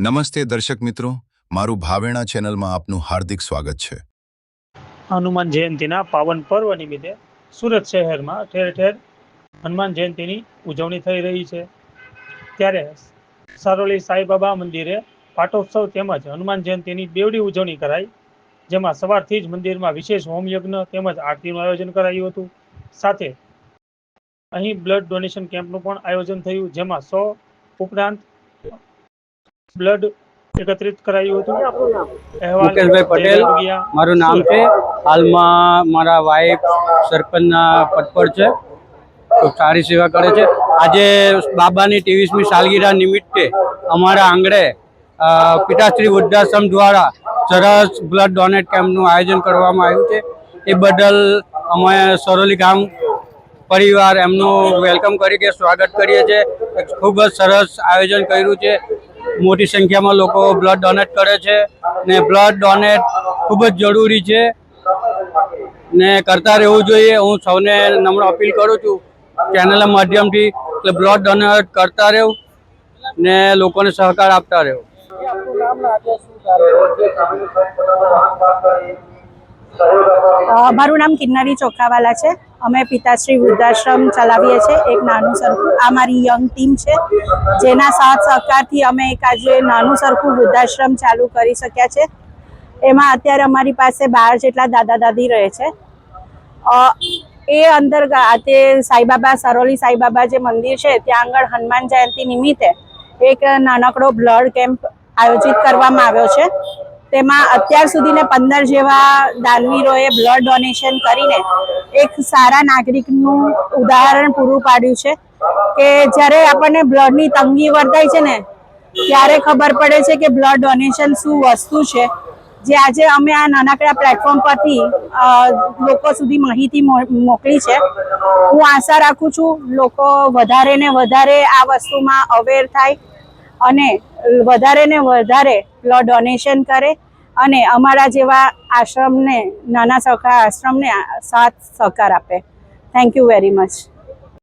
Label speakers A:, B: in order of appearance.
A: નમસ્તે દર્શક મિત્રો, મારું ભાવેણા ચેનલમાં આપનું હાર્દિક સ્વાગત છે।
B: હનુમાન જયંતીના પાવન પર્વ નિમિત્તે સુરત શહેરમાં ઠેર ઠેર હનુમાન જયંતીની ઉજવણી થઈ રહી છે। ત્યારે સારોલી સાંઈબાબા મંદિરે પાટોત્સવ તેમજ હનુમાન જયંતીની બેવડી ઉજવણી કરાઈ, જેમાં સવારથી જ મંદિરમાં વિશેષ હોમ યજ્ઞ તેમજ આરતીનું આયોજન કરાયું હતું। સાથે અહીં બ્લડ ડોનેશન કેમ્પનું પણ આયોજન થયું, જેમાં 100 ઉપરાંત બ્લડ એકત્રિત કરાયું હતું।
C: મુકેશભાઈ પટેલ મારું નામ છે। હાલમાં મારા વાઈફ સરપંચના પદ પર છે, ખૂબ સારી સેવા કરે છે। આજે બાબાની 23મી સાલગીરા નિમિત્તે અમારા આંગણે પિતાશ્રી વૃદ્ધાશ્રમ દ્વારા સરસ બ્લડ ડોનેટ કેમ્પનું આયોજન કરવામાં આવ્યું છે। એ બદલ અમે સરોલી ગામ પરિવાર એમનું વેલકમ કરીને સ્વાગત કરીએ છીએ। ખૂબ જ સરસ આયોજન કર્યું છે। મોટી સંખ્યામાં લોકો બ્લડ ડોનેટ કરે છે ને બ્લડ ડોનેટ ખૂબ જ જરૂરી છે ને કરતા રહેવું જોઈએ। હું સૌને નમ્ર અપીલ કરું છું ચેનલના માધ્યમથી કે બ્લડ ડોનેટ કરતા રહેવું ને લોકોને સહકાર આપતા રહેવું।
D: મારું નામ કિન્નરી ચોખાવાલા છે। અમે પિતાશ્રી વૃદ્ધાશ્રમ ચલાવીએ છીએ, એક નાનું સરખું આ મારી યંગ ટીમ છે, જેના સાથ સહકારથી અમે એક આજે નાનું સરખું વૃદ્ધાશ્રમ ચાલુ કરી શક્યા છે। એમાં અત્યારે અમારી પાસે 12 જેટલા દાદા દાદી રહે છે। એ અંદર તે સાંઈબાબા સરોલી સાંઈબાબા જે મંદિર છે ત્યાં આગળ હનુમાન જયંતિ નિમિત્તે એક નાનકડો બ્લડ કેમ્પ આયોજિત કરવામાં આવ્યો છે। તેમાં અત્યાર સુધીને 15 જેવા દાનવીરોએ બ્લડ ડોનેશન કરીને એક સારા નાગરિકનું ઉદાહરણ પૂરું પાડ્યું છે કે જ્યારે આપણને બ્લડની તંગી વર્તાય છે ને ત્યારે ખબર પડે છે કે બ્લડ ડોનેશન શું વસ્તુ છે, જે આજે અમે આ નાનકડા પ્લેટફોર્મ પરથી લોકો સુધી માહિતી મોકલી છે। હું આશા રાખું છું લોકો વધારે ને વધારે આ વસ્તુમાં અવેર થાય અને વધારે ને વધારે બ્લડ ડોનેશન કરે અને અમારા જેવા આશ્રમને નાના સહકાર આશ્રમને સાથ સહકાર આપે। Thank you very much.